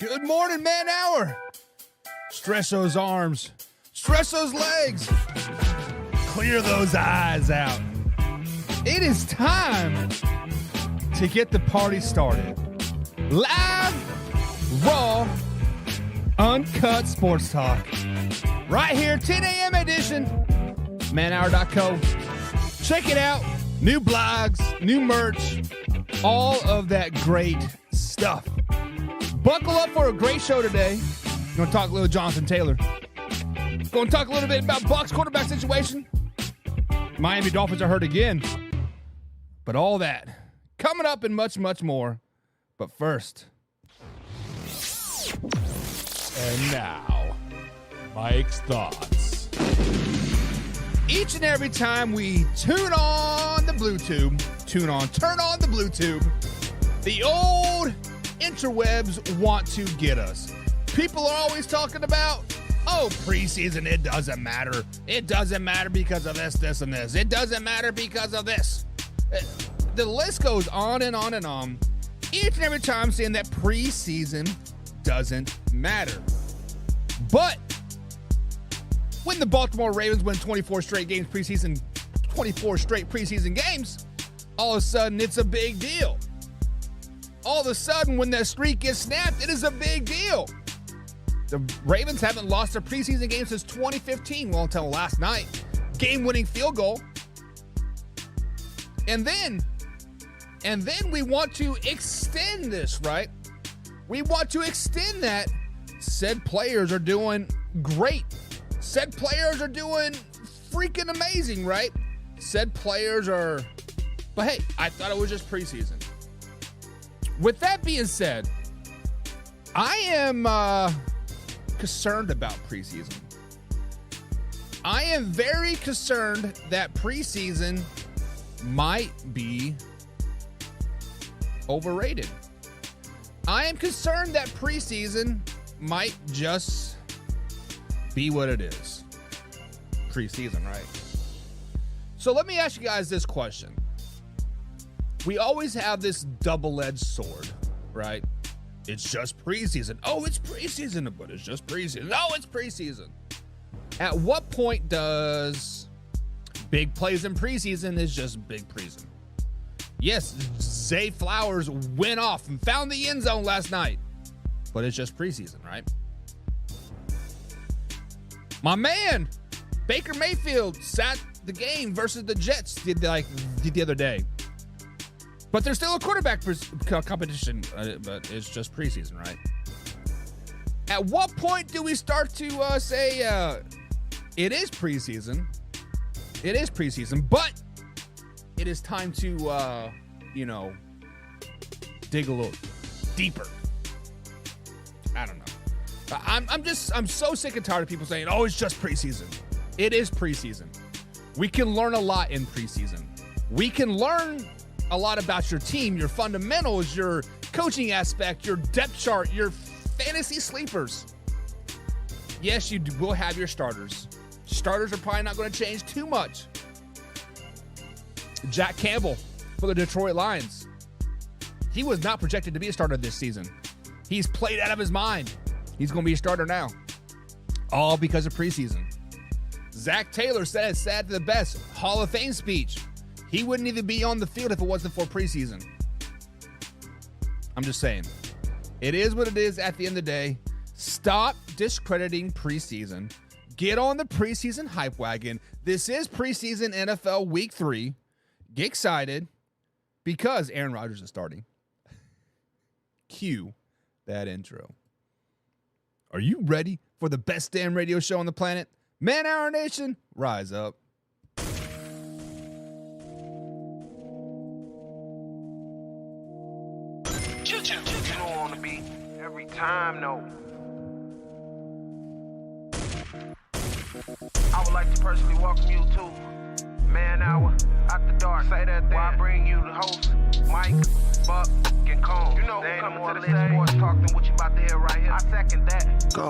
Good morning, man hour. Stretch those arms. Stretch those legs. Clear those eyes out. It is time to get the party started. Live, raw, uncut sports talk. Right here, 10 a.m. edition, manhour.co. Check it out. New blogs, new merch, all of that great stuff. Buckle up for a great show today. We're going to talk a little Jonathan Taylor. Going to talk a little bit about Bucs quarterback situation. Miami Dolphins are hurt again. But all that coming up and much, much more. But first. And now, Mike's thoughts. Each and every time we turn on the blue tube, the old interwebs want to get us. People are always talking about, preseason, it doesn't matter. It doesn't matter because of this, this, and this. It doesn't matter because of this. The list goes on and on and on. Each and every time saying that preseason doesn't matter. But when the Baltimore Ravens win 24 straight preseason games, all of a sudden it's a big deal. All of a sudden, when that streak gets snapped, it is a big deal. The Ravens haven't lost a preseason game since 2015, well, until last night. Game-winning field goal. And then we want to extend this, right? We want to extend that. Said players are doing great. Said players are doing freaking amazing, right? Said players are... But hey, I thought it was just preseason. With that being said, I am concerned about preseason. I am very concerned that preseason might be overrated. I am concerned that preseason might just be what it is. Preseason, right? So let me ask you guys this question. We always have this double-edged sword, right? It's just preseason. Oh, it's preseason, but it's just preseason. No, it's preseason. At what point does big plays in preseason is just big preseason? Yes, Zay Flowers went off and found the end zone last night, but it's just preseason, right? My man, Baker Mayfield, sat the game versus the Jets the other day. But there's still a quarterback competition, but it's just preseason, right? At what point do we start to say it is preseason? It is preseason, but it is time to, dig a little deeper. I don't know. I'm so sick and tired of people saying, it's just preseason. It is preseason. We can learn a lot in preseason. We can learn a lot about your team, your fundamentals, your coaching aspect, your depth chart, your fantasy sleepers. Yes, you will have your starters. Starters are probably not going to change too much. Jack Campbell for the Detroit Lions. He was not projected to be a starter this season. He's played out of his mind. He's going to be a starter now. All because of preseason. Zach Taylor said to the best Hall of Fame speech. He wouldn't even be on the field if it wasn't for preseason. I'm just saying. It is what it is at the end of the day. Stop discrediting preseason. Get on the preseason hype wagon. This is preseason NFL Week 3. Get excited because Aaron Rodgers is starting. Cue that intro. Are you ready for the best damn radio show on the planet? Man Hour Nation, rise up. Every time, no. I would like to personally welcome you to Man Hour After Dark. Say that thing. Why I bring you the host Mike, Buck, and Cone. You know, coming to the stage, sports talk than what you about to hear right here. I second that. Go.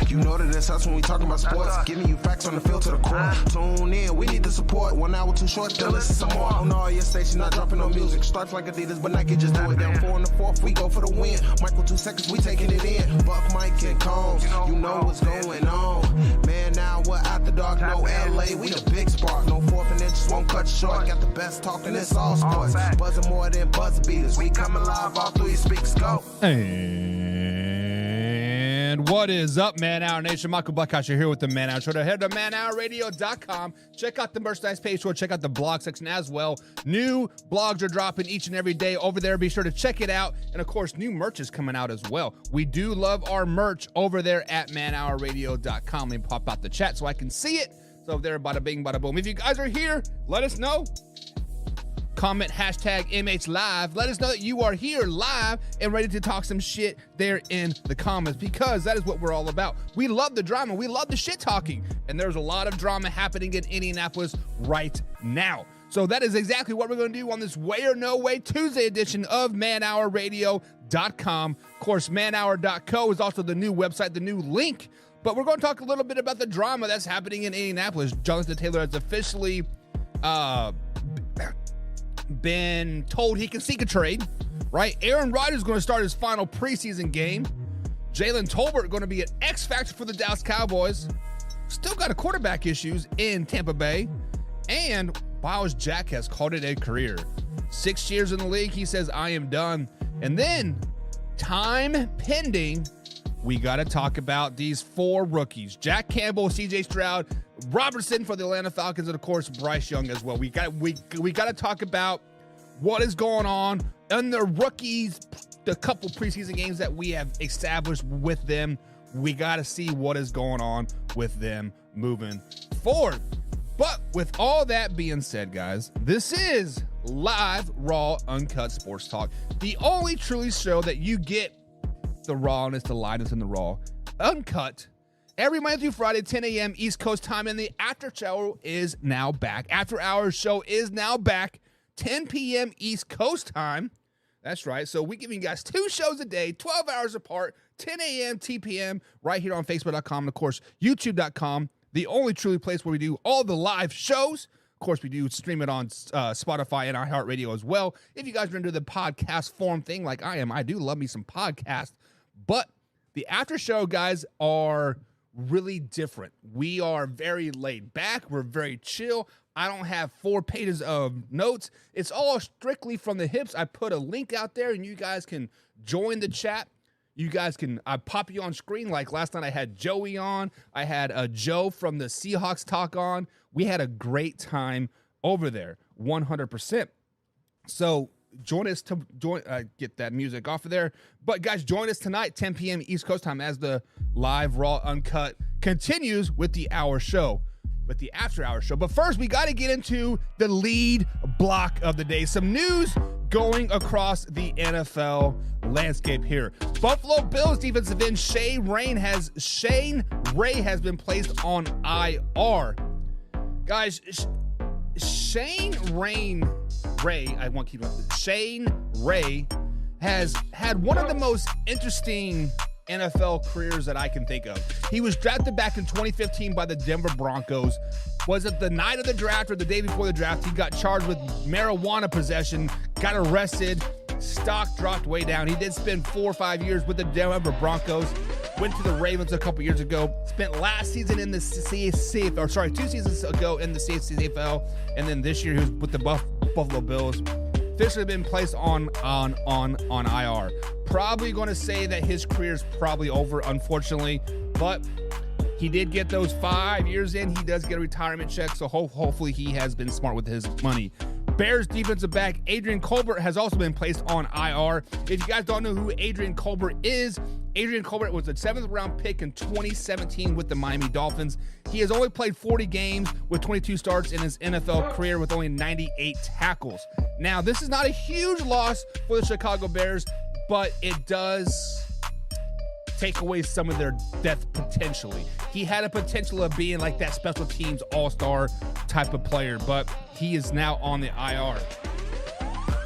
You know that it's us when we talking about sports. Giving you facts on the field to the court. Tune in, we need the support. 1 hour too short, then listen some more. On all your stations, not dropping no music. Stripes like Adidas, but Nike just do it. Down 4 in the 4th, we go for the win. Michael 2 seconds, we taking it in. Buck, Mike, and Combs, you know what's going on. Man, now we're out the dark, no LA, we the big spark. No 4th and inches won't cut short. Got the best talking, it's all sports. Buzzing more than buzzer beaters. We coming live, all 3 speakers go. And what is up, Man Hour Nation? Michael Buckhouse here with the Man Hour Show. Head to manhourradio.com. Check out the merchandise page, or check out the blog section as well. New blogs are dropping each and every day over there. Be sure to check it out. And of course, new merch is coming out as well. We do love our merch over there at manhourradio.com. Let me pop out the chat so I can see it. So there, bada bing, bada boom. If you guys are here, let us know. Comment hashtag MH Live. Let us know that you are here live and ready to talk some shit there in the comments, because that is what we're all about. We love the drama. We love the shit talking. And there's a lot of drama happening in Indianapolis right now. So that is exactly what we're going to do on this Way or No Way Tuesday edition of manhourradio.com. Of course, manhour.co is also the new website, the new link. But we're going to talk a little bit about the drama that's happening in Indianapolis. Jonathan Taylor has officially been told he can seek a trade, right? Aaron Rodgers is going to start his final preseason game. Jalen Tolbert going to be an X factor for the Dallas Cowboys. Still got a quarterback issues in Tampa Bay. And Miles Jack has called it a career. 6 years in the league, he says, I am done. And then, time pending, we got to talk about these 4 rookies. Jack Campbell, CJ Stroud, Robertson for the Atlanta Falcons, and of course, Bryce Young as well. We got to talk about what is going on and the rookies, the couple preseason games that we have established with them. We got to see what is going on with them moving forward. But with all that being said, guys, this is live, raw, uncut sports talk. The only truly show that you get the rawness, the lightness, and the raw. Uncut. Every Monday through Friday, 10 a.m. East Coast time, and the after show is now back. After hours show is now back, 10 p.m. East Coast time. That's right. So we're giving you guys 2 shows a day, 12 hours apart, 10 a.m. TPM, right here on Facebook.com and, of course, YouTube.com. The only truly place where we do all the live shows. Of course, we do stream it on Spotify and iHeartRadio as well. If you guys are into the podcast form thing like I am, I do love me some podcasts. But the after show guys are really different. We are very laid back. We're very chill. I don't have 4 pages of notes. It's all strictly from the hips. I put a link out there and you guys can join the chat. You guys can, I pop you on screen. Like last night I had Joey on. I had Joe from the Seahawks talk on. We had a great time over there, 100%. So join us to get that music off of there. But guys, join us tonight, 10 p.m. East Coast time, as the live, raw, uncut continues with the hour show, with the after hour show. But first, we got to get into the lead block of the day. Some news going across the NFL landscape here. Buffalo Bills defensive end Shane Ray has been placed on IR. Guys, Shane Ray has had one of the most interesting NFL careers that I can think of. He was drafted back in 2015 by the Denver Broncos. Was it the night of the draft or the day before the draft? He got charged with marijuana possession, got arrested, stock dropped way down. He did spend 4 or 5 years with the Denver Broncos, went to the Ravens a couple years ago, spent last season in the 2 seasons ago in the CFL, and then this year he was with the Buffalo Bills. Officially been placed on IR. Probably going to say that his career is probably over, unfortunately, but he did get those 5 years in. He does get a retirement check, so hopefully he has been smart with his money. Bears defensive back Adrian Colbert has also been placed on IR. If you guys don't know who Adrian Colbert is, Adrian Colbert was a 7th round pick in 2017 with the Miami Dolphins. He has only played 40 games with 22 starts in his NFL career with only 98 tackles. Now, this is not a huge loss for the Chicago Bears, but it does take away some of their depth potentially. He had a potential of being like that special teams all-star type of player, but he is now on the IR.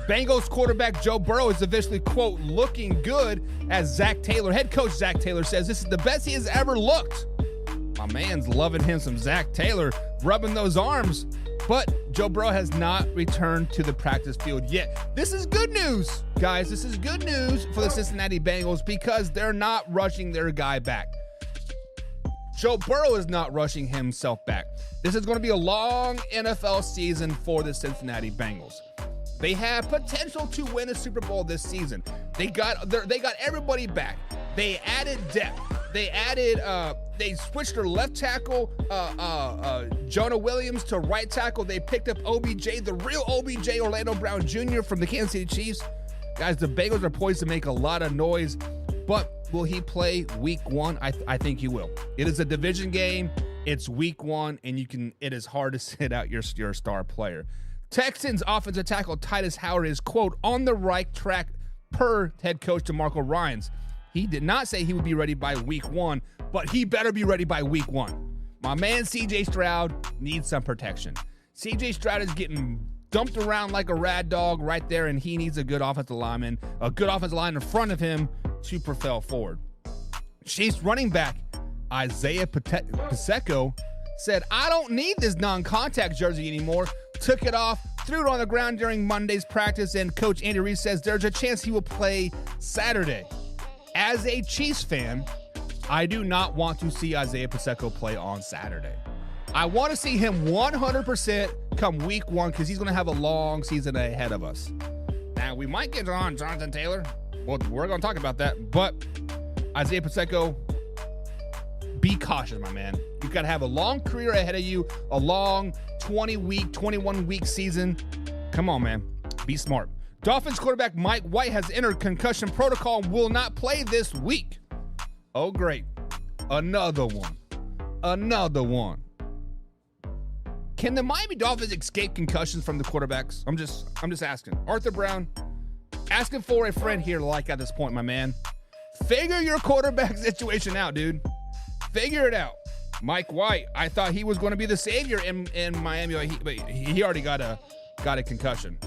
Bengals quarterback Joe Burrow is officially, quote, looking good, as Zach Taylor, head coach Zach Taylor, says this is the best he has ever looked. My man's loving him some Zach Taylor, rubbing those arms. But Joe Burrow has not returned to the practice field yet. This is good news, guys. This is good news for the Cincinnati Bengals because they're not rushing their guy back. Joe Burrow is not rushing himself back. This is going to be a long NFL season for the Cincinnati Bengals. They have potential to win a Super Bowl this season. They got everybody back. They added depth. They switched their left tackle, Jonah Williams, to right tackle. They picked up OBJ, the real OBJ, Orlando Brown Jr. from the Kansas City Chiefs. Guys, the Bengals are poised to make a lot of noise, but will he play week one? I think he will. It is a division game. It's week one, and it is hard to sit out your star player. Texans offensive tackle Titus Howard is, quote, on the right track per head coach DeMarco Ryans. He did not say he would be ready by week one, but he better be ready by week one. My man CJ Stroud needs some protection. CJ Stroud is getting dumped around like a rad dog right there, and he needs a good offensive line in front of him to propel forward. Chiefs running back Isaiah Pacheco said, I don't need this non-contact jersey anymore. Took it off, threw it on the ground during Monday's practice, and Coach Andy Reid says there's a chance he will play Saturday. As a Chiefs fan, I do not want to see Isaiah Pacheco play on Saturday. I want to see him 100% come week one because he's going to have a long season ahead of us. Now, we might get on Jonathan Taylor. Well, we're going to talk about that. But Isaiah Pacheco, be cautious, my man. You've got to have a long career ahead of you, a long 20-week, 21-week season. Come on, man. Be smart. Dolphins quarterback Mike White has entered concussion protocol and will not play this week. Oh, great. Another one. Can the Miami Dolphins escape concussions from the quarterbacks? I'm just asking. Arthur Brown, asking for a friend here like at this point, my man. Figure your quarterback situation out, dude. Figure it out. Mike White, I thought he was going to be the savior in Miami, but he already got a concussion.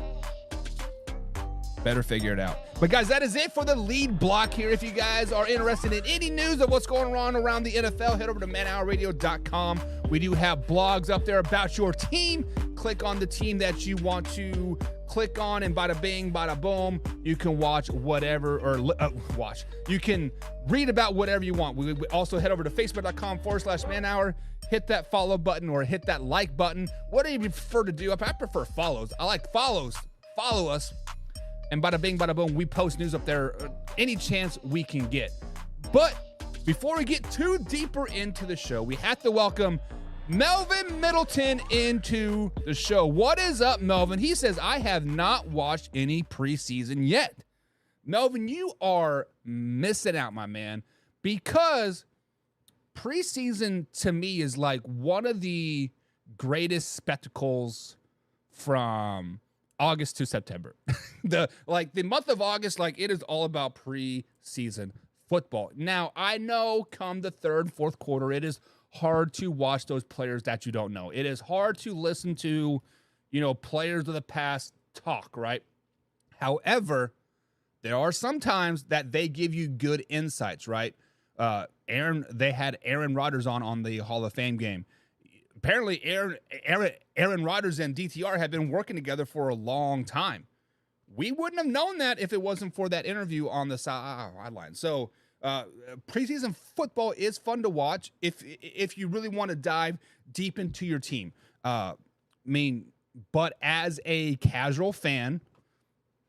Better figure it out. But guys, that is it for the lead block here. If you guys are interested in any news of what's going on around the NFL, head over to manhourradio.com. We do have blogs up there about your team. Click on the team that you want to click on, and bada bing, bada boom, you can watch whatever, you can read about whatever you want. We also head over to facebook.com/manhour. Hit that follow button or hit that like button. What do you prefer to do? I prefer follows. I like follows. Follow us. And bada bing, bada boom, we post news up there any chance we can get. But before we get too deeper into the show, we have to welcome Melvin Middleton into the show. What is up, Melvin? He says, I have not watched any preseason yet. Melvin, you are missing out, my man, because preseason to me is like one of the greatest spectacles from August to September. the month of August, it is all about preseason football. Now, I know come the third and fourth quarter, it is hard to watch those players that you don't know. It is hard to listen to, players of the past talk, right? However, there are some times that they give you good insights, right? They had Aaron Rodgers on the Hall of Fame game. Apparently, Aaron Rodgers and DTR have been working together for a long time. We wouldn't have known that if it wasn't for that interview on the sideline. So, preseason football is fun to watch if you really want to dive deep into your team. But as a casual fan,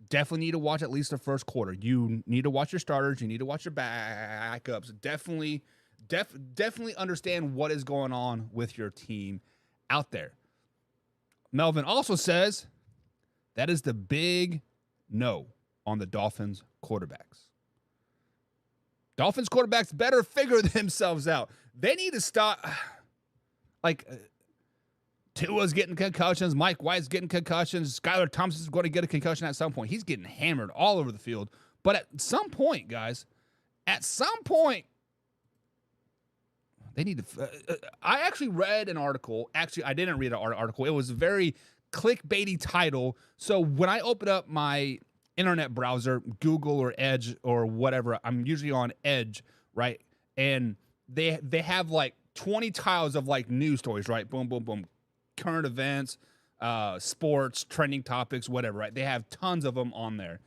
definitely need to watch at least the first quarter. You need to watch your starters. You need to watch your backups. Definitely understand what is going on with your team out there. Melvin also says that is the big no on the Dolphins quarterbacks. Dolphins quarterbacks better figure themselves out. They need to stop. Tua's getting concussions. Mike White's getting concussions. Skylar Thompson's going to get a concussion at some point. He's getting hammered all over the field. But at some point, guys, they need to. I actually read an article. Actually, I didn't read an article. It was very clickbaity title. So when I open up my internet browser, Google or Edge or whatever, I'm usually on Edge, right? And they have like 20 tiles of like news stories, right? Boom, boom, boom. Current events, sports, trending topics, whatever, right? They have tons of them on there.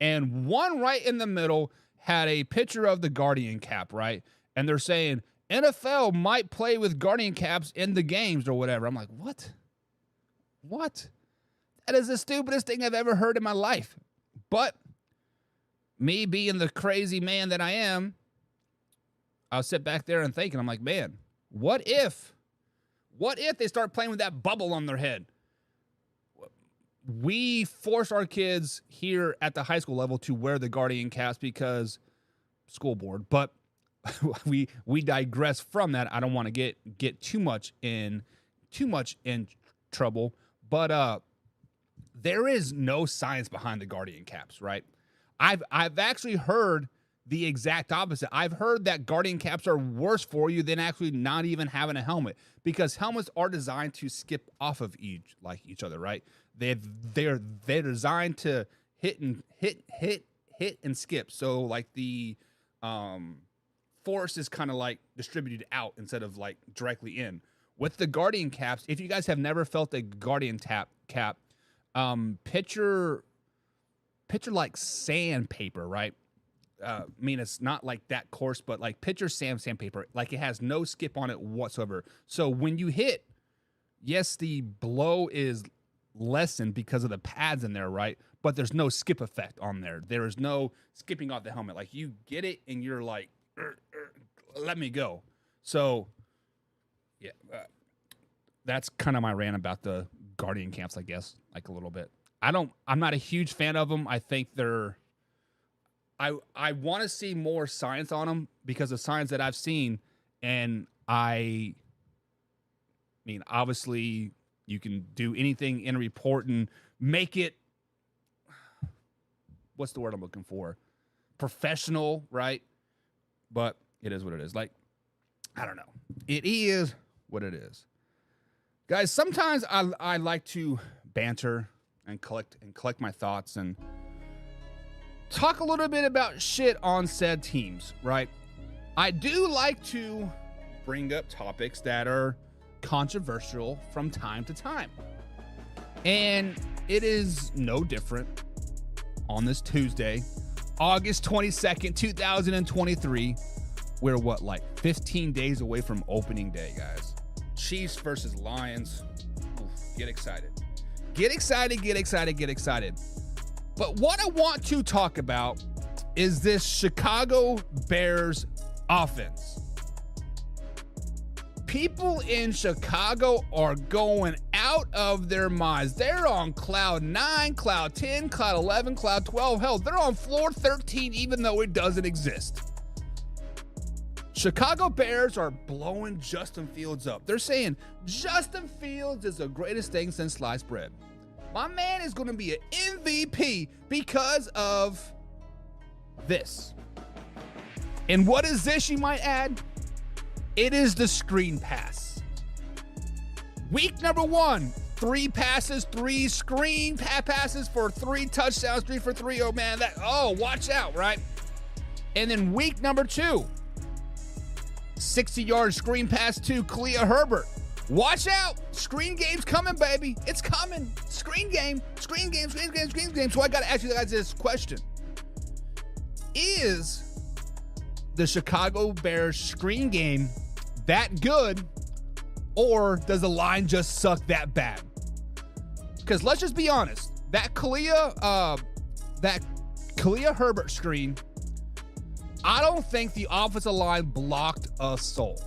And one right in the middle had a picture of the Guardian cap, right? And they're saying NFL might play with Guardian caps in the games or whatever. I'm like, what? What? That is the stupidest thing I've ever heard in my life. But me being the crazy man that I am, I'll sit back there and think, and I'm like, man, what if they start playing with that bubble on their head? We force our kids here at the high school level to wear the Guardian caps because school board, but we digress from that. I don't want to get too much in trouble, but there is no science behind the Guardian caps, right? I've actually heard the exact opposite. I've heard that Guardian caps are worse for you than actually not even having a helmet, because helmets are designed to skip off of each other, right? They're designed to hit and skip. So like the force is kind of like distributed out instead of like directly in. With the Guardian caps, if you guys have never felt a Guardian cap, picture like sandpaper, right? I mean, it's not like that coarse, but like picture sandpaper. Like it has no skip on it whatsoever. So when you hit, yes, the blow is lessened because of the pads in there, right? But there's no skip effect on there. There is no skipping off the helmet. Like you get it and you're like, let me go. So yeah, that's kind of my rant about the Guardian camps, I guess, like a little bit. I'm not a huge fan of them. I think I want to see more science on them, because the science that I've seen, and I mean, obviously you can do anything in a report and make it, what's the word I'm looking for? Professional, right? But it is what it is. Like, I don't know. It is what it is. Guys, sometimes I like to banter and collect my thoughts and talk a little bit about shit on said teams, right? I do like to bring up topics that are controversial from time to time. And it is no different on this Tuesday, August 22nd, 2023. We're like 15 days away from opening day, guys. Chiefs versus Lions. Oof, get excited. Get excited, get excited, get excited. But what I want to talk about is this Chicago Bears offense. People in Chicago are going out of their minds. They're on cloud 9, cloud 10, cloud 11, cloud 12. Hell, they're on floor 13, even though it doesn't exist. Chicago Bears are blowing Justin Fields up. They're saying Justin Fields is the greatest thing since sliced bread. My man is going to be an MVP because of this. And what is this, you might add? It is the screen pass. Week number 1, 3 passes, 3 screen passes for 3 touchdowns, 3 for 3. Oh, man, watch out, right? And then week number 2, 60-yard screen pass to Khalil Herbert. Watch out. Screen game's coming, baby. It's coming. Screen game. So I got to ask you guys this question. Is the Chicago Bears screen game that good, or does the line just suck that bad? Because let's just be honest. That Khalil Herbert screen, I don't think the offensive line blocked a soul.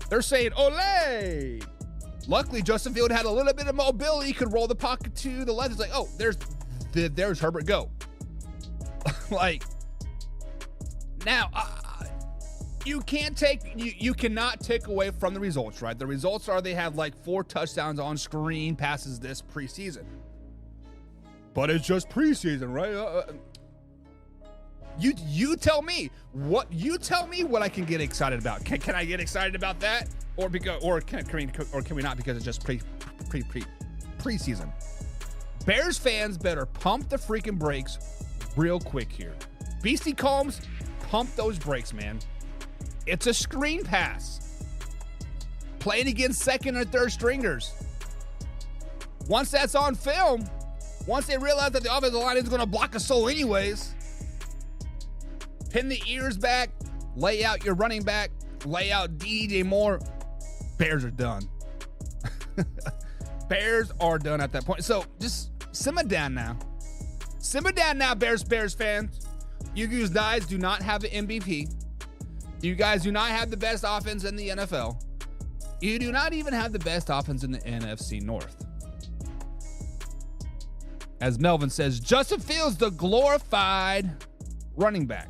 They're saying, ole! Luckily, Justin Field had a little bit of mobility. He could roll the pocket to the left. It's like, oh, there's Herbert, go. Like, now, you cannot take away from the results, right? The results are they have like 4 touchdowns on screen passes this preseason. But it's just preseason, right? You tell me what I can get excited about. Can I get excited about that, or can we not, because it's just preseason. Bears fans better pump the freaking brakes real quick here. Beastie Combs, pump those brakes, man. It's a screen pass. Playing against second or third stringers. Once that's on film, once they realize that the offensive line is going to block a soul anyways, pin the ears back, lay out your running back, lay out DJ Moore. Bears are done. Bears are done at that point. So just simmer down now. Simmer down now, Bears fans. You guys do not have an MVP. You guys do not have the best offense in the NFL. You do not even have the best offense in the NFC North. As Melvin says, Justin Fields, the glorified running back.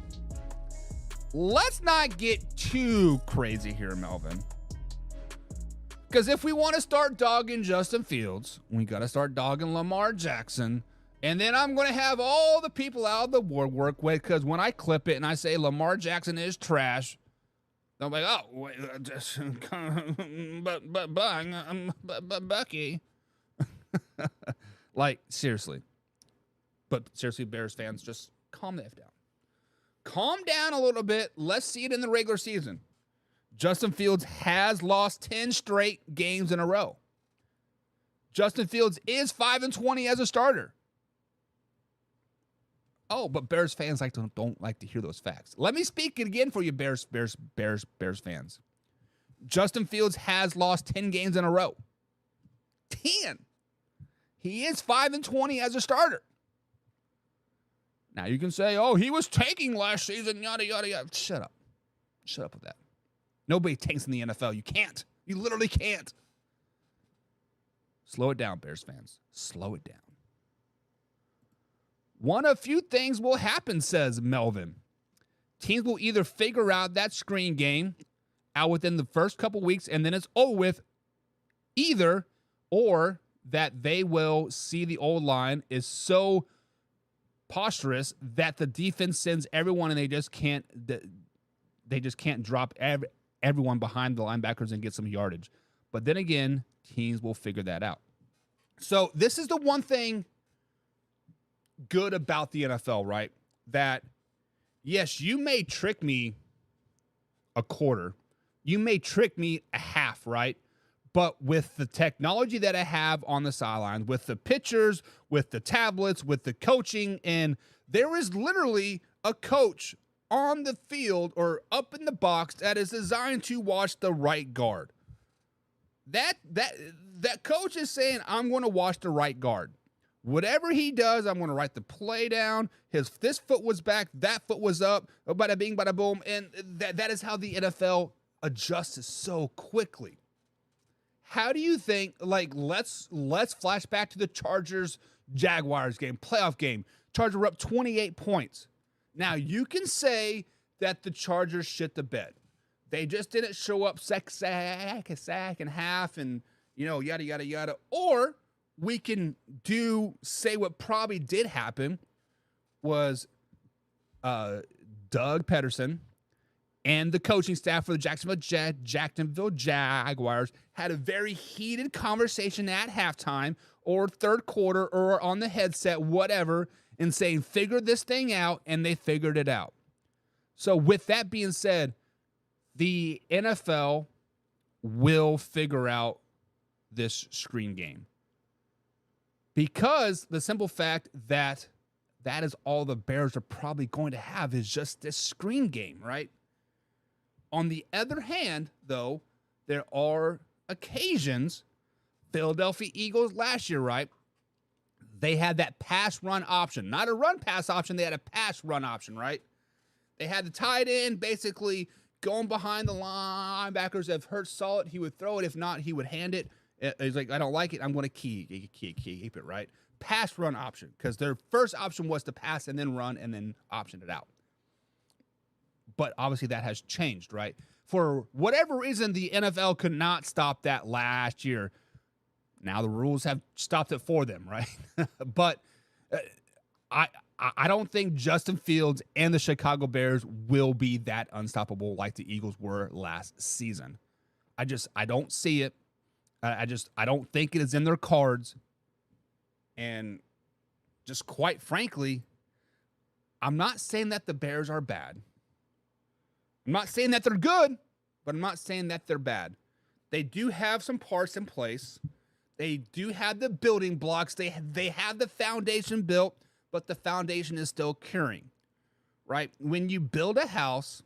Let's not get too crazy here, Melvin. Because if we want to start dogging Justin Fields, we got to start dogging Lamar Jackson. And then I'm going to have all the people out of the woodwork with, because when I clip it and I say Lamar Jackson is trash, they're like, oh, wait, just, but Bucky. Like, seriously. But seriously, Bears fans, just calm the F down. Calm down a little bit. Let's see it in the regular season. Justin Fields has lost 10 straight games in a row. Justin Fields is 5-20 as a starter. Oh, but Bears fans don't like to hear those facts. Let me speak it again for you, Bears fans. Justin Fields has lost 10 games in a row. 10. He is 5-20 as a starter. Now you can say, oh, he was tanking last season, yada, yada, yada. Shut up. Shut up with that. Nobody tanks in the NFL. You can't. You literally can't. Slow it down, Bears fans. Slow it down. One of few things will happen, says Melvin. Teams will either figure out that screen game out within the first couple weeks and then it's over with, either, or that they will see the old line is so posturous that the defense sends everyone and they just can't drop everyone behind the linebackers and get some yardage. But then again, teams will figure that out. So this is the one thing good about the NFL, right? That, yes, you may trick me a quarter. You may trick me a half, right? But with the technology that I have on the sidelines, with the pictures, with the tablets, with the coaching, and there is literally a coach on the field or up in the box that is designed to watch the right guard. That coach is saying, I'm going to watch the right guard. Whatever he does, I'm going to write the play down. This foot was back, that foot was up, bada bing, bada boom. And that is how the NFL adjusts so quickly. How do you think, like, let's flash back to the Chargers-Jaguars game, playoff game. Chargers were up 28 points. Now, you can say that the Chargers shit the bed. They just didn't show up sack and half and, yada, yada, yada. Or we can say what probably did happen was Doug Pederson and the coaching staff for the Jacksonville Jaguars had a very heated conversation at halftime or third quarter or on the headset, whatever, and saying, figure this thing out, and they figured it out. So with that being said, the NFL will figure out this screen game. Because the simple fact that is all the Bears are probably going to have is just this screen game, right? On the other hand, though, there are occasions, Philadelphia Eagles last year, right? They had that pass-run option. Not a run-pass option, they had a pass-run option, right? They had the tight end basically going behind the linebackers. If Hurts saw it, he would throw it. If not, he would hand it. He's like, I don't like it. I'm going to keep it, right? Pass-run option, because their first option was to pass and then run and then option it out. But obviously that has changed, right? For whatever reason, the NFL could not stop that last year. Now the rules have stopped it for them, right? But I don't think Justin Fields and the Chicago Bears will be that unstoppable like the Eagles were last season. I don't see it. I don't think it is in their cards. And just quite frankly, I'm not saying that the Bears are bad. I'm not saying that they're good, but I'm not saying that they're bad. They do have some parts in place. They do have the building blocks. They have the foundation built, but the foundation is still curing, right? When you build a house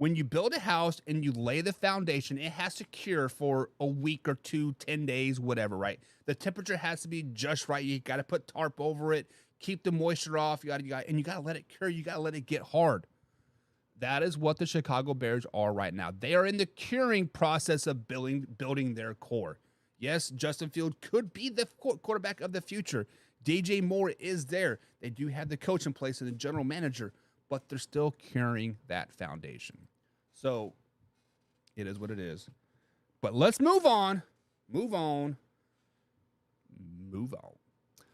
and you lay the foundation, it has to cure for a week or two, 10 days, whatever, right? The temperature has to be just right. You got to put tarp over it, keep the moisture off. You got to let it cure. You got to let it get hard. That is what the Chicago Bears are right now. They are in the curing process of building their core. Yes, Justin Fields could be the quarterback of the future. DJ Moore is there. They do have the coach in place and the general manager, but they're still curing that foundation. So it is what it is. But let's move on.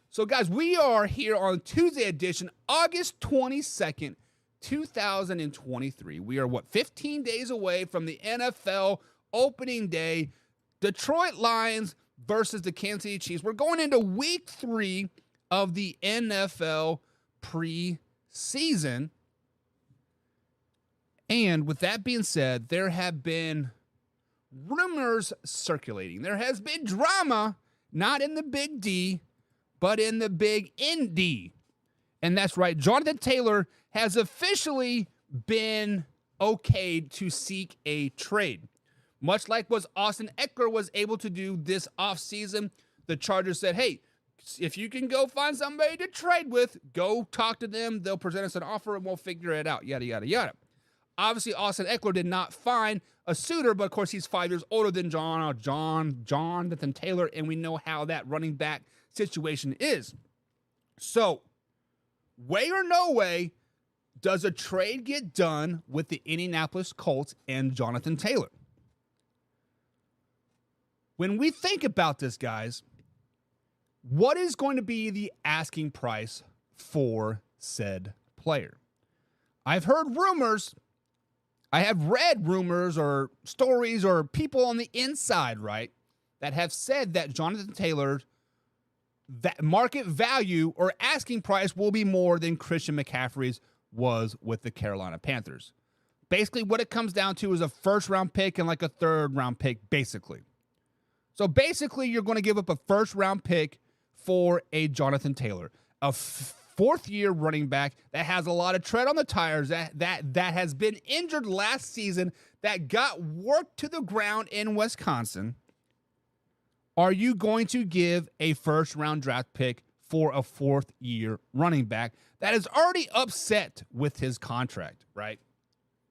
So, guys, we are here on Tuesday edition, August 22nd, 2023. We are, 15 days away from the NFL opening day. Detroit Lions versus the Kansas City Chiefs. We're going into week 3 of the NFL preseason. And with that being said, there have been rumors circulating. There has been drama, not in the big D, but in the big Indy. And that's right, Jonathan Taylor has officially been okayed to seek a trade. Much like what Austin Eckler was able to do this offseason, the Chargers said, hey, if you can go find somebody to trade with, go talk to them. They'll present us an offer and we'll figure it out, yada, yada, yada. Obviously, Austin Eckler did not find a suitor, but of course he's 5 years older than Jonathan Taylor, and we know how that running back situation is. So, way or no way, does a trade get done with the Indianapolis Colts and Jonathan Taylor? When we think about this, guys, what is going to be the asking price for said player? I've heard rumors. I have read rumors or stories or people on the inside, right, that have said that Jonathan Taylor, that market value or asking price will be more than Christian McCaffrey's was with the Carolina Panthers. Basically, what it comes down to is a first-round pick and like a third-round pick, basically. So basically, you're going to give up a first-round pick for a Jonathan Taylor, a fourth-year running back that has a lot of tread on the tires, that has been injured last season, that got worked to the ground in Wisconsin. Are you going to give a first-round draft pick for a fourth-year running back that is already upset with his contract, right?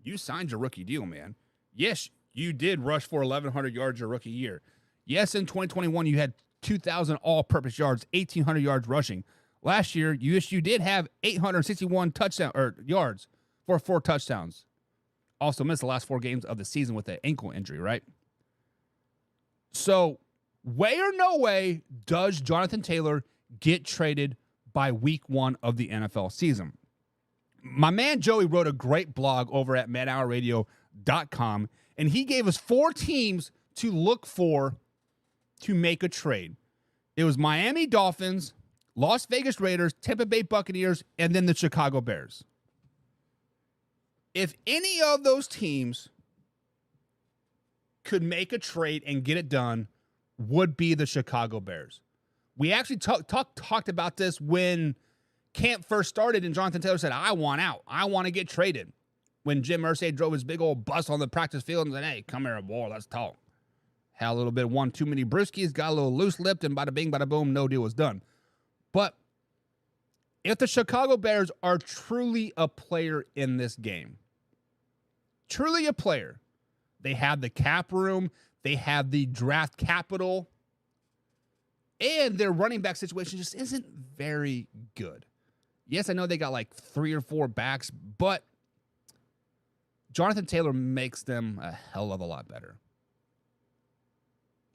You signed your rookie deal, man. Yes, you did rush for 1,100 yards your rookie year. Yes, in 2021, you had 2,000 all-purpose yards, 1,800 yards rushing. Last year, you did have 861 yards for 4 touchdowns. Also missed the last 4 games of the season with an ankle injury, right? So, way or no way does Jonathan Taylor get traded by week 1 of the NFL season? My man Joey wrote a great blog over at manhourradio.com, and he gave us 4 teams to look for to make a trade. It was Miami Dolphins, Las Vegas Raiders, Tampa Bay Buccaneers, and then the Chicago Bears. If any of those teams could make a trade and get it done, would be the Chicago Bears. We actually talked about this when camp first started, and Jonathan Taylor said, I want out. I want to get traded. When Jim Irsay drove his big old bus on the practice field and said, hey, come here, boy, let's talk. Had a little bit of one too many brewskis, got a little loose-lipped, and bada bing, bada boom, no deal was done. But if the Chicago Bears are truly a player in this game, truly a player, they have the cap room, they have the draft capital, and their running back situation just isn't very good. Yes, I know they got like 3 or 4 backs, but Jonathan Taylor makes them a hell of a lot better.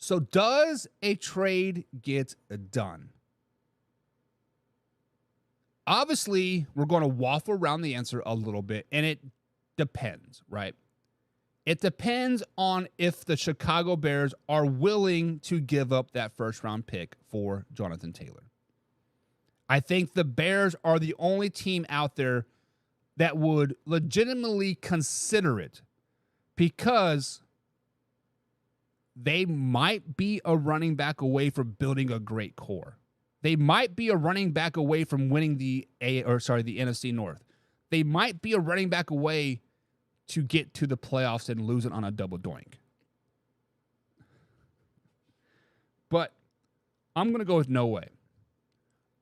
So does a trade get done? Obviously, we're going to waffle around the answer a little bit, and it depends, right? It depends on if the Chicago Bears are willing to give up that first-round pick for Jonathan Taylor. I think the Bears are the only team out there that would legitimately consider it because they might be a running back away from building a great core. They might be a running back away from winning the NFC North. They might be a running back away to get to the playoffs and lose it on a double doink. But I'm going to go with no way.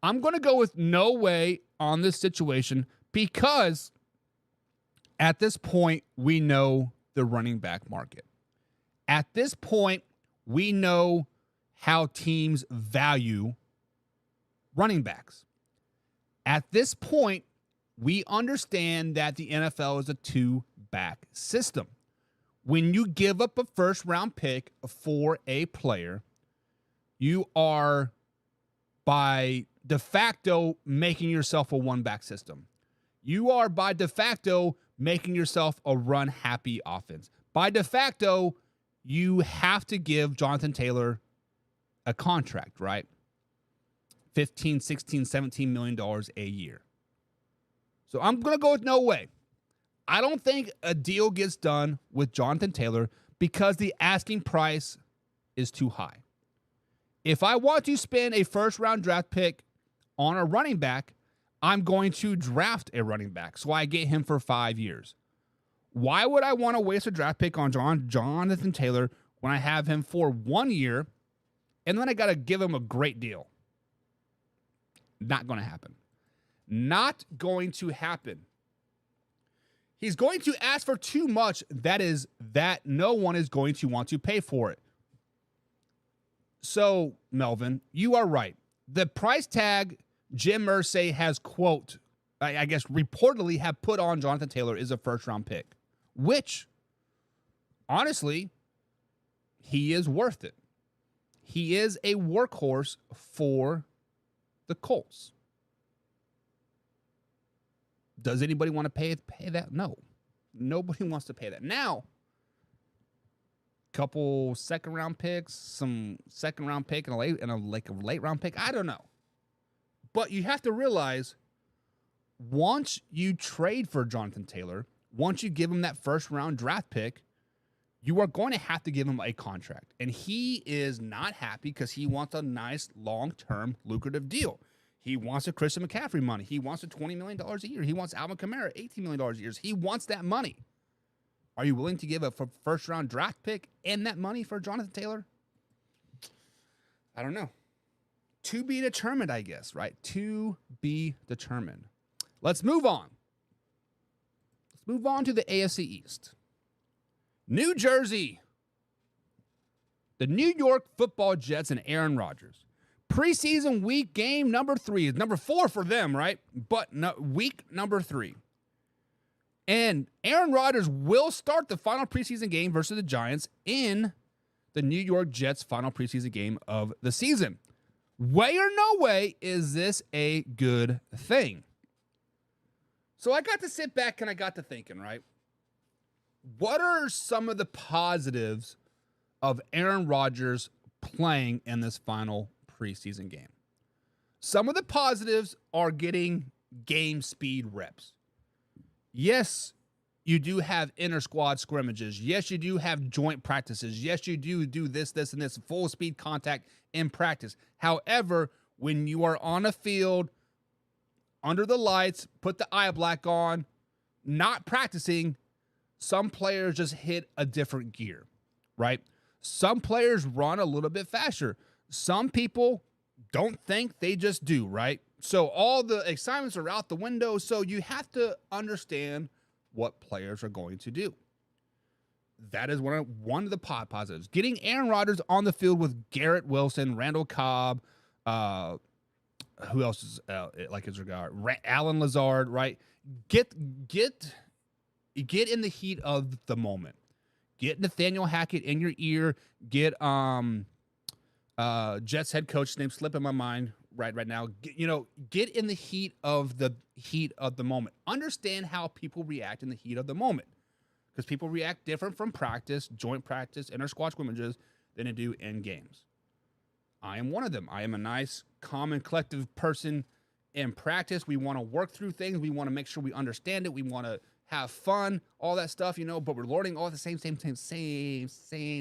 I'm going to go with no way on this situation because at this point, we know the running back market. At this point, we know how teams value running backs. At this point, we understand that the NFL is a two-back system. When you give up a first-round pick for a player, you are by de facto making yourself a one-back system. You are by de facto making yourself a run-happy offense. By de facto, you have to give Jonathan Taylor a contract, right? $15, $16, $17 million a year. So I'm going to go with no way. I don't think a deal gets done with Jonathan Taylor because the asking price is too high. If I want to spend a first-round draft pick on a running back, I'm going to draft a running back so I get him for 5 years. Why would I want to waste a draft pick on Jonathan Taylor when I have him for 1 year and then I got to give him a great deal? Not going to happen. Not going to happen. He's going to ask for too much. That no one is going to want to pay for it. So, Melvin, you are right. The price tag Jim Irsay has, quote, I guess reportedly have put on Jonathan Taylor is a first-round pick, which, honestly, he is worth it. He is a workhorse for the Colts. Does anybody want to pay that? No. Nobody wants to pay that. Now, couple second-round picks, some second-round pick, and a late-round pick. I don't know. But you have to realize, once you trade for Jonathan Taylor, once you give him that first-round draft pick, you are going to have to give him a contract. And he is not happy because he wants a nice, long-term, lucrative deal. He wants a Christian McCaffrey money. He wants a $20 million a year. He wants Alvin Kamara, $18 million a year. He wants that money. Are you willing to give a first-round draft pick and that money for Jonathan Taylor? I don't know. To be determined, I guess, right? To be determined. Let's move on. Let's move on to the AFC East. New Jersey. The New York Football Jets and Aaron Rodgers. Preseason week game number 3 is number 4 for them, right? But no, week number 3. And Aaron Rodgers will start the final preseason game versus the Giants in the New York Jets' final preseason game of the season. Way or no way is this a good thing? So I got to sit back and I got to thinking, right? What are some of the positives of Aaron Rodgers playing in this final preseason game? Some of the positives are getting game speed reps. Yes, you do have inter-squad scrimmages. Yes, you do have joint practices. Yes, you do this, and this, full speed contact in practice. However, when you are on a field, under the lights, put the eye black on, not practicing, some players just hit a different gear, right? Some players run a little bit faster. Some people don't think, they just do, right? So all the excitements are out the window, so you have to understand what players are going to do. That is one of the positives. Getting Aaron Rodgers on the field with Garrett Wilson, Randall Cobb, who else is like his regard? Alan Lazard, right? Get in the heat of the moment. Get Nathaniel Hackett in your ear. Get Jets head coach name slipping my mind right now. Get in the heat of the moment. Understand how people react in the heat of the moment, because people react different from practice, joint practice, inter-squad scrimmages than they do in games. I am one of them. I am a nice, calm, and collective person in practice. We want to work through things. We want to make sure we understand it. We want to have fun, all that stuff, but we're learning all at the same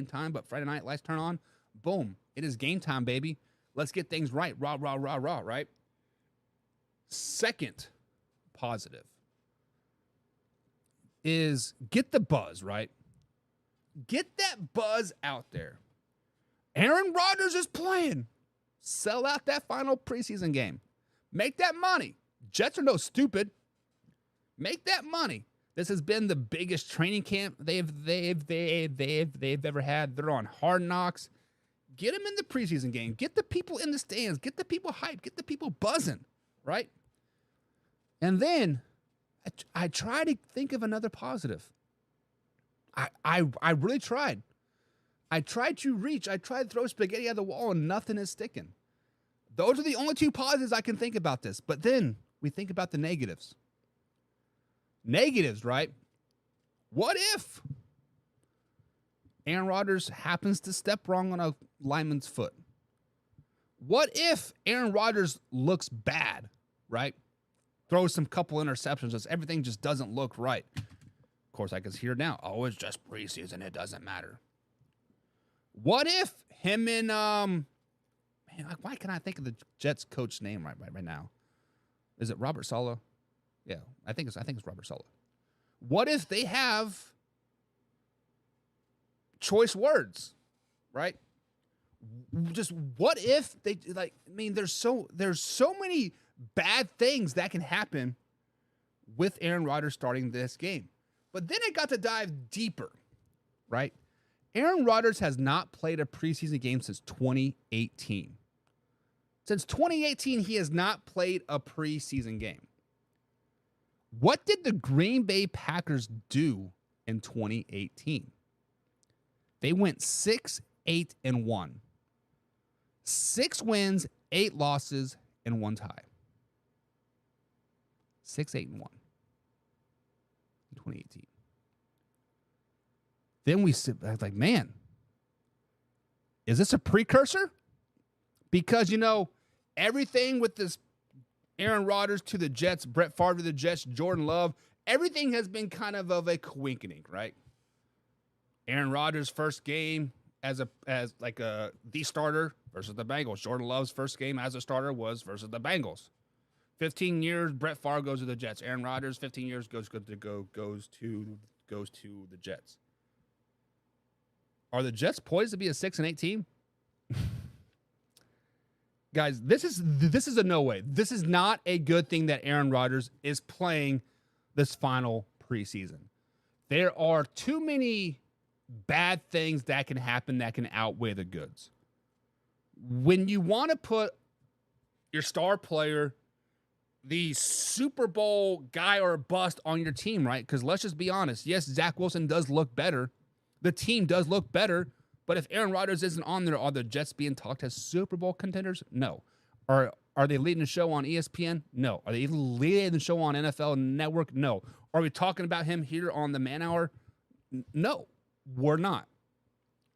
time. But Friday night, lights turn on. Boom. It is game time, baby. Let's get things right. Rah, rah, rah, rah, right? Second positive is get the buzz, right? Get that buzz out there. Aaron Rodgers is playing. Sell out that final preseason game. Make that money. Jets are no stupid. Make that money. This has been the biggest training camp they've ever had. They're on Hard Knocks. Get them in the preseason game. Get the people in the stands. Get the people hyped. Get the people buzzing, right? And then I try to think of another positive. I really tried. I tried to reach. I tried to throw spaghetti at the wall, and nothing is sticking. Those are the only two positives I can think about this. But then we think about the negatives. Negatives, right? What if Aaron Rodgers happens to step wrong on a lineman's foot? What if Aaron Rodgers looks bad, right? Throws some couple interceptions, just everything just doesn't look right. Of course, I can hear now, oh, it's just preseason, it doesn't matter. What if him and why can't I think of the Jets coach name right now? Is it Robert Saleh? Yeah, I think it's Robert Saleh. What if they have choice words, right? Just what if they there's so many bad things that can happen with Aaron Rodgers starting this game. But then it got to dive deeper, right? Aaron Rodgers has not played a preseason game since 2018. Since 2018, he has not played a preseason game. What did the Green Bay Packers do in 2018? They went 6-8-1. 6 wins, 8 losses, and 1 tie. 6-8-1 in 2018. Then we sit back like, man, is this a precursor? Because, everything with this Aaron Rodgers to the Jets, Brett Favre to the Jets, Jordan Love, everything has been kind of a coincidence, right? Aaron Rodgers' first game as the starter versus the Bengals. Jordan Love's first game as a starter was versus the Bengals. 15 years, Brett Favre goes to the Jets. Aaron Rodgers, 15 years, goes to the Jets. Are the Jets poised to be a 6-8 team? Guys, this is a no way. This is not a good thing that Aaron Rodgers is playing this final preseason. There are too many bad things that can happen that can outweigh the goods. When you want to put your star player, the Super Bowl guy or bust on your team, right? Because let's just be honest. Yes, Zach Wilson does look better. The team does look better. But if Aaron Rodgers isn't on there, are the Jets being talked as Super Bowl contenders? No. Are they leading the show on ESPN? No. Are they leading the show on NFL Network? No. Are we talking about him here on the Man Hour? No, we're not.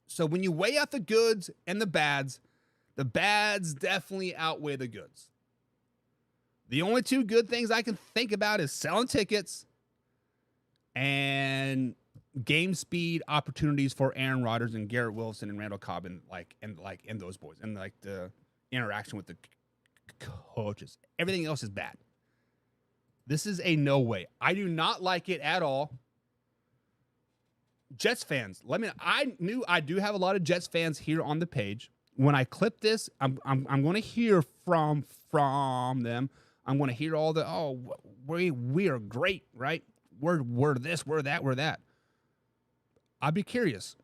So when you weigh out the goods and the bads definitely outweigh the goods. The only two good things I can think about is selling tickets and game speed opportunities for Aaron Rodgers and Garrett Wilson and Randall Cobb and those boys and the interaction with the coaches. Everything else is bad. This is a no way. I do not like it at all. Jets fans, I do have a lot of Jets fans here on the page. When I clip this, I'm going to hear from them. I'm going to hear all the we are great, right? We're this, we're that. I'd be curious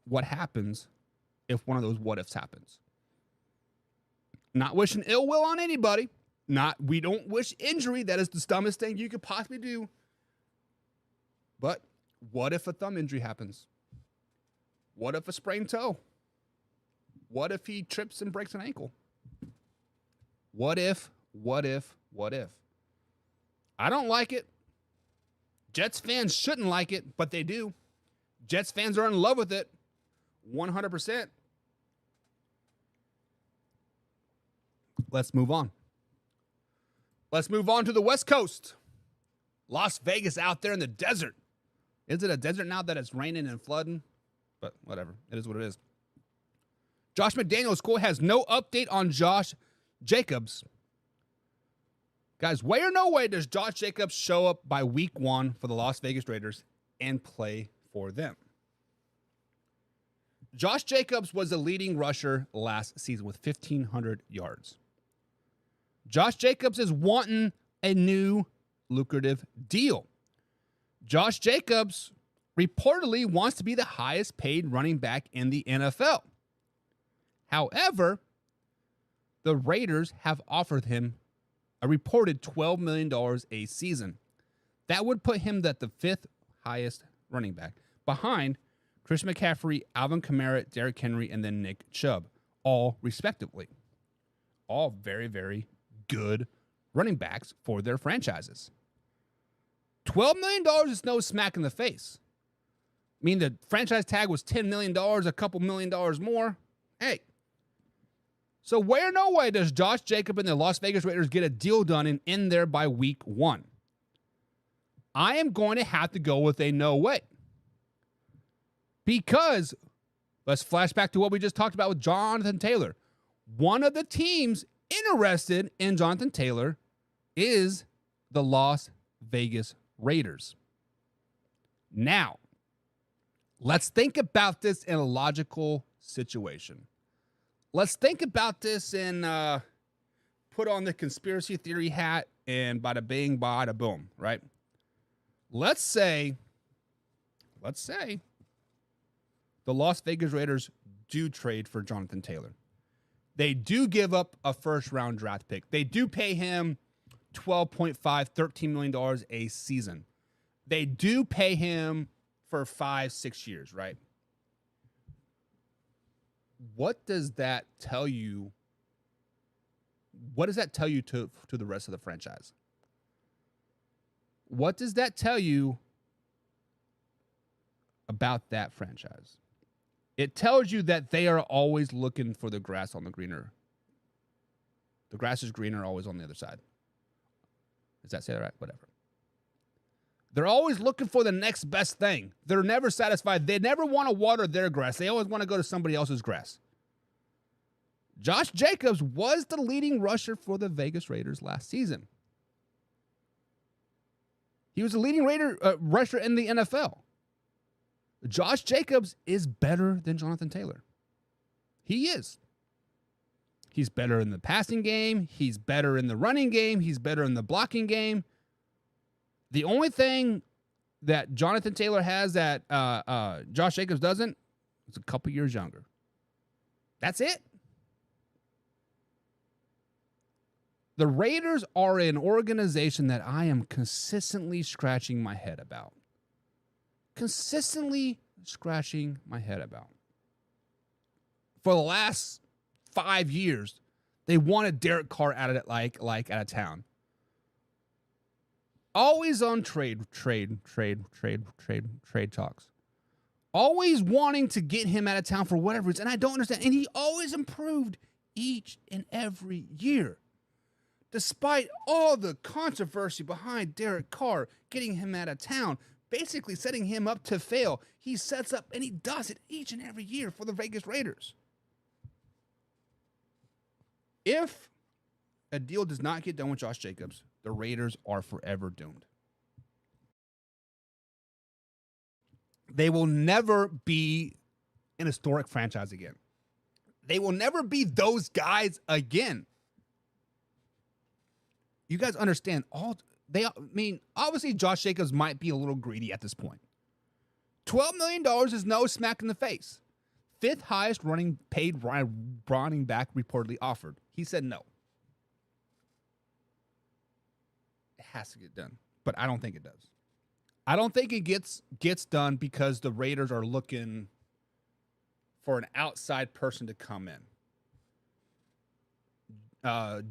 what happens if one of those what ifs happens. Not wishing ill will on anybody. We don't wish injury. That is the dumbest thing you could possibly do. But what if a thumb injury happens? What if a sprained toe? What if he trips and breaks an ankle? What if? I don't like it. Jets fans shouldn't like it, but they do. Jets fans are in love with it. 100%. Let's move on. Let's move on to the West Coast. Las Vegas out there in the desert. Is it a desert now that it's raining and flooding? But whatever. It is what it is. Josh McDaniels' school has no update on Josh Jacobs. Guys, way or no way does Josh Jacobs show up by week 1 for the Las Vegas Raiders and play for them. Josh Jacobs was the leading rusher last season with 1,500 yards. Josh Jacobs is wanting a new lucrative deal. Josh Jacobs reportedly wants to be the highest paid running back in the NFL. However, the Raiders have offered him a reported $12 million a season. That would put him at the 5th highest running back, behind Chris McCaffrey, Alvin Kamara, Derrick Henry, and then Nick Chubb, all respectively. All very, very good running backs for their franchises. $12 million is no smack in the face. I mean, the franchise tag was $10 million, a couple $1 million more. Hey. So where no way does Josh Jacobs and the Las Vegas Raiders get a deal done and in there by week 1? I am going to have to go with a no way. Because, let's flash back to what we just talked about with Jonathan Taylor. One of the teams interested in Jonathan Taylor is the Las Vegas Raiders. Now, let's think about this in a logical situation. Let's think about this and put on the conspiracy theory hat and bada bing, bada boom, right? Let's say the Las Vegas Raiders do trade for Jonathan Taylor. They do give up a first-round draft pick. They do pay him $12.5, $13 million a season. They do pay him for 5-6 years, right? What does that tell you? What does that tell you to the rest of the franchise? What does that tell you about that franchise? It tells you that they are always looking for the grass on the greener. The grass is greener always on the other side. Does that say that right? Whatever. They're always looking for the next best thing. They're never satisfied. They never want to water their grass. They always want to go to somebody else's grass. Josh Jacobs was the leading rusher for the Vegas Raiders last season. He was the leading rusher in the NFL. Josh Jacobs is better than Jonathan Taylor. He is. He's better in the passing game. He's better in the running game. He's better in the blocking game. The only thing that Jonathan Taylor has that Josh Jacobs doesn't is a couple years younger. That's it. The Raiders are an organization that I am consistently scratching my head about. Consistently scratching my head about. For the last 5 years, they wanted Derek Carr out of it like out of town. Always on trade talks. Always wanting to get him out of town for whatever reason. And I don't understand. And he always improved each and every year. Despite all the controversy behind Derek Carr getting him out of town, basically setting him up to fail, he sets up and he does it each and every year for the Vegas Raiders. If a deal does not get done with Josh Jacobs, the Raiders are forever doomed. They will never be an historic franchise again. They will never be those guys again. You guys understand obviously Josh Jacobs might be a little greedy at this point. $12 million is no smack in the face. 5th highest paid running back reportedly offered. He said no. It has to get done, but I don't think it does. I don't think it gets done because the Raiders are looking for an outside person to come in.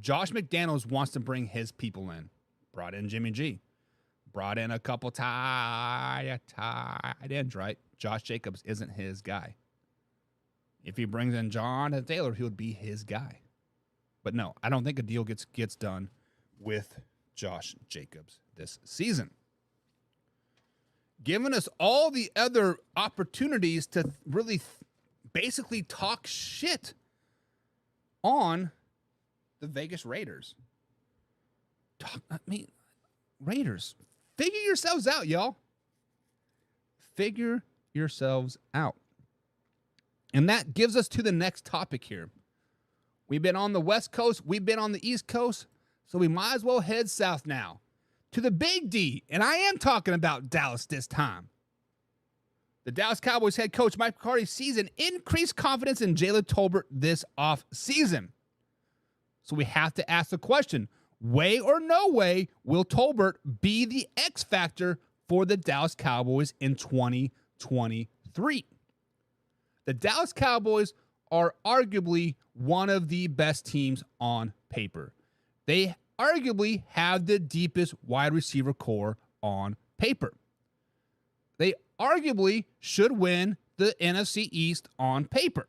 Josh McDaniels wants to bring his people in. Brought in Jimmy G. Brought in a couple tight ends, right? Josh Jacobs isn't his guy. If he brings in Jonathan Taylor, he would be his guy. But no, I don't think a deal gets done with Josh Jacobs this season, giving us all the other opportunities to really basically talk shit on the Vegas Raiders. Raiders, figure yourselves out, y'all. Figure yourselves out. And that gives us to the next topic here. We've been on the West Coast. We've been on the East Coast. So we might as well head south now to the Big D. And I am talking about Dallas this time. The Dallas Cowboys head coach Mike McCarthy sees an increased confidence in Jalen Tolbert this offseason. So we have to ask the question, way or no way will Tolbert be the X factor for the Dallas Cowboys in 2023? The Dallas Cowboys are arguably one of the best teams on paper. They arguably have the deepest wide receiver core on paper. They arguably should win the NFC East on paper.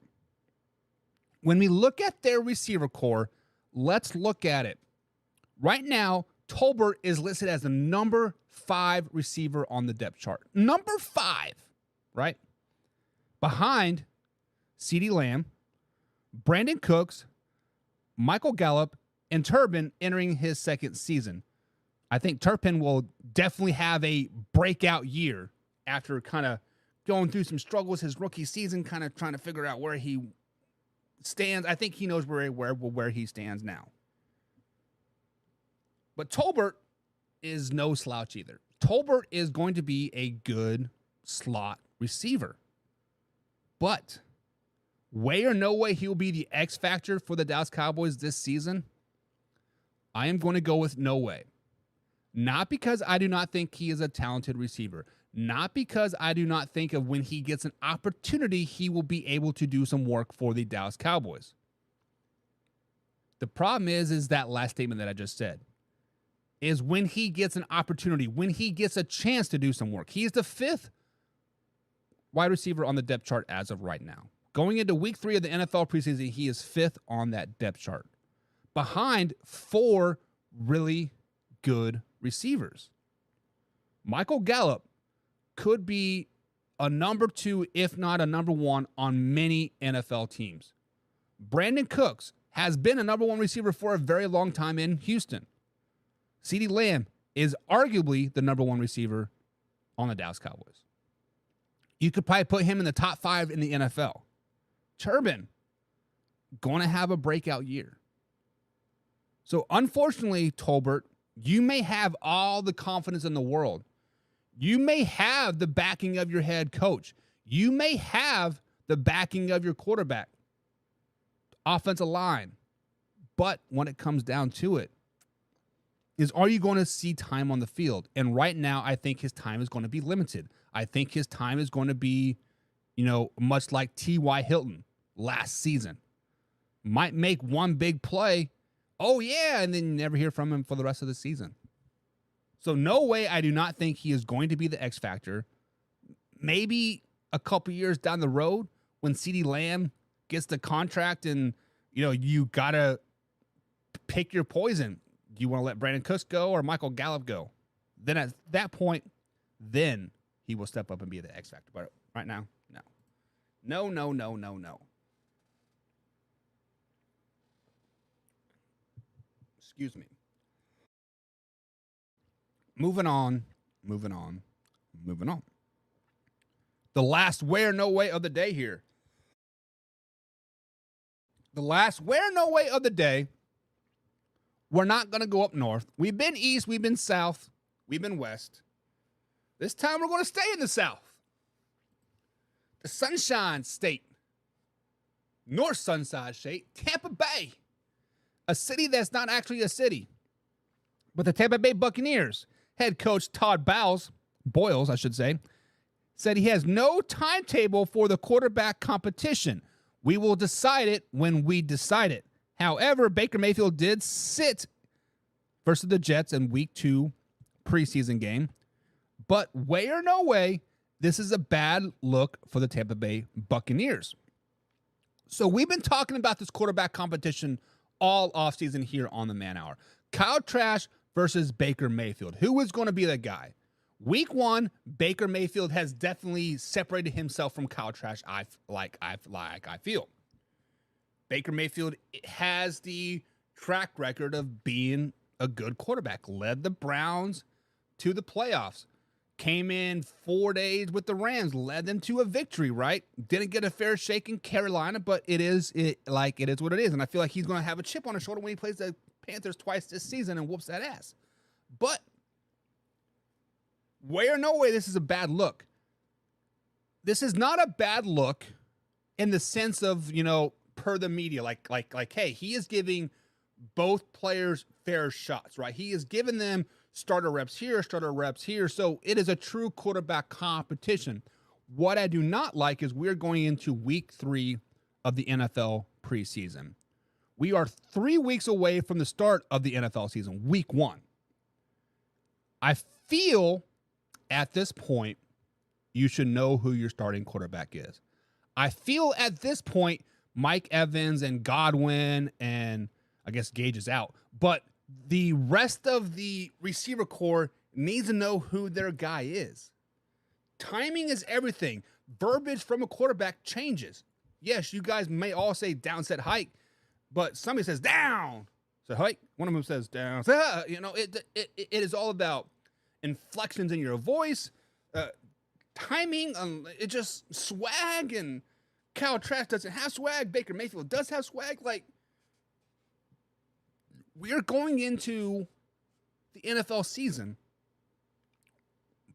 When we look at their receiver core, let's look at it. Right now, Tolbert is listed as the number 5 receiver on the depth chart. Number 5, right? Behind CeeDee Lamb, Brandon Cooks, Michael Gallup, and Turpin entering his second season. I think Turpin will definitely have a breakout year after kind of going through some struggles his rookie season, kind of trying to figure out where he stands. I think he knows where he stands now. But Tolbert is no slouch either. Tolbert is going to be a good slot receiver. But way or no way he will be the X factor for the Dallas Cowboys this season, I am going to go with no way. Not because I do not think he is a talented receiver. Not because I do not think of when he gets an opportunity, he will be able to do some work for the Dallas Cowboys. The problem is that last statement that I just said. Is when he gets an opportunity, when he gets a chance to do some work. He is the 5th wide receiver on the depth chart as of right now. Going into week 3 of the NFL preseason, he is 5th on that depth chart. Behind 4 really good receivers. Michael Gallup could be a number 2, if not a number 1, on many NFL teams. Brandon Cooks has been a number 1 receiver for a very long time in Houston. CeeDee Lamb is arguably the number 1 receiver on the Dallas Cowboys. You could probably put him in the top 5 in the NFL. Turpin, going to have a breakout year. So unfortunately, Tolbert, you may have all the confidence in the world. You may have the backing of your head coach. You may have the backing of your quarterback, offensive line. But when it comes down to it, are you going to see time on the field? And right now, I think his time is going to be limited. I think his time is going to be, much like T.Y. Hilton last season. Might make one big play. Oh, yeah, and then you never hear from him for the rest of the season. So no way, I do not think he is going to be the X factor. Maybe a couple years down the road when CeeDee Lamb gets the contract and, you got to pick your poison. Do you want to let Brandon Cooks go or Michael Gallup go? Then at that point, then he will step up and be the X factor. But right now, no. No. Excuse me. Moving on. The last where no way of the day here. The last where no way of the day. We're not going to go up north. We've been east, we've been south, we've been west. This time we're going to stay in the south. The Sunshine State. North Sunshine State, Tampa Bay. A city that's not actually a city. But the Tampa Bay Buccaneers head coach Todd Boyles, said he has no timetable for the quarterback competition. We will decide it when we decide it. However, Baker Mayfield did sit versus the Jets in week 2 preseason game. But way or no way, this is a bad look for the Tampa Bay Buccaneers. So we've been talking about this quarterback competition all offseason here on the Man Hour. Kyle Trask versus Baker Mayfield. Who is going to be the guy? Week 1, Baker Mayfield has definitely separated himself from Kyle Trask. I feel Baker Mayfield has the track record of being a good quarterback. Led the Browns to the playoffs. Came in 4 days with the Rams. Led them to a victory. Right? Didn't get a fair shake in Carolina, but it is what it is. And I feel like he's going to have a chip on his shoulder when he plays the Panthers twice this season and whoops that ass. But way or no way, this is a bad look. This is not a bad look in the sense of, per the media, like, hey, he is giving both players fair shots, right? He is giving them starter reps here. So it is a true quarterback competition. What I do not like is we're going into week 3 of the NFL preseason. We are 3 weeks away from the start of the NFL season, week 1. I feel at this point, you should know who your starting quarterback is. I feel at this point, Mike Evans and Godwin, and I guess Gage is out, but the rest of the receiver core needs to know who their guy is. Timing is everything. Verbiage from a quarterback changes. Yes, you guys may all say down, set, hike, but somebody says down, so hike. One of them says down. So, it is all about inflections in your voice, timing, it just swag, and Kyle Trask doesn't have swag. Baker Mayfield does have swag. Like, we're going into the NFL season.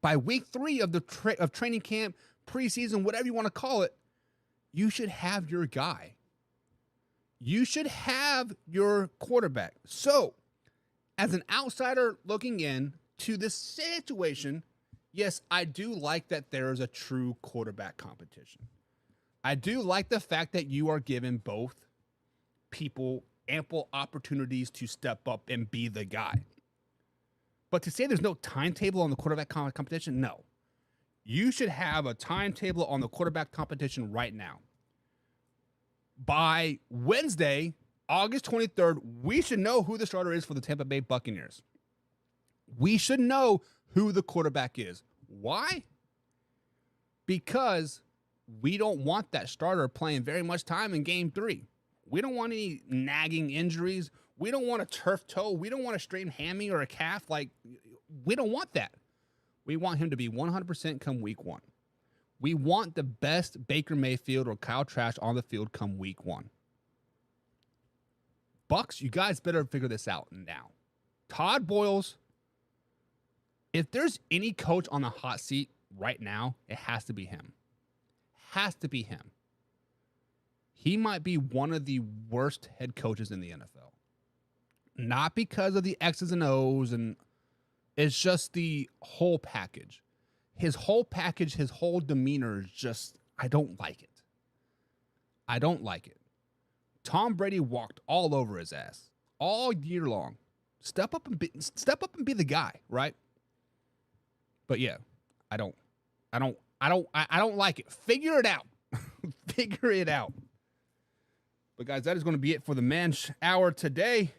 By week 3 of of training camp, preseason, whatever you want to call it, you should have your guy. You should have your quarterback. So, as an outsider looking in to this situation, yes, I do like that there is a true quarterback competition. I do like the fact that you are giving both people ample opportunities to step up and be the guy. But to say there's no timetable on the quarterback competition, no. You should have a timetable on the quarterback competition right now. By Wednesday, August 23rd, we should know who the starter is for the Tampa Bay Buccaneers. We should know who the quarterback is. Why? Because we don't want that starter playing very much time in game 3. We don't want any nagging injuries. We don't want a turf toe. We don't want a strained hammy or a calf. We don't want that. We want him to be 100% come week 1. We want the best Baker Mayfield or Kyle Trask on the field come week 1. Bucks, you guys better figure this out now. Todd Boyles, if there's any coach on the hot seat right now, it has to be him. Has to be him. He might be one of the worst head coaches in the NFL. Not because of the X's and O's, and it's just the whole package. His whole package, his whole demeanor is just, I don't like it. I don't like it. Tom Brady walked all over his ass all year long. Step up and be the guy, right? But yeah, I don't like it. Figure it out. Figure it out. But guys, that is going to be it for the Men's Hour today.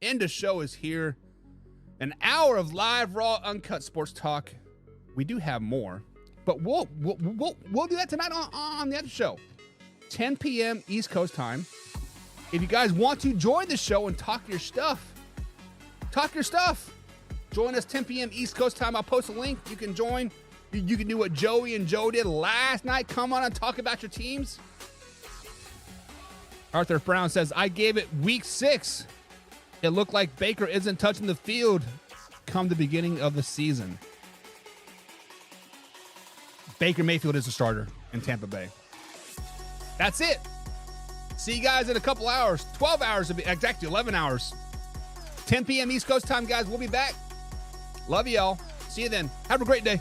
End of show is here. An hour of live, raw, uncut sports talk. We do have more, but we'll do that tonight on the other show, 10 p.m. East Coast time. If you guys want to join the show and talk your stuff. Join us 10 p.m. East Coast time. I'll post a link. You can join. You can do what Joey and Joe did last night. Come on and talk about your teams. Arthur Brown says, I gave it week 6. It looked like Baker isn't touching the field come the beginning of the season. Baker Mayfield is a starter in Tampa Bay. That's it. See you guys in a couple hours. 12 hours, exactly 11 hours. 10 p.m. East Coast time, guys. We'll be back. Love y'all. See you then. Have a great day.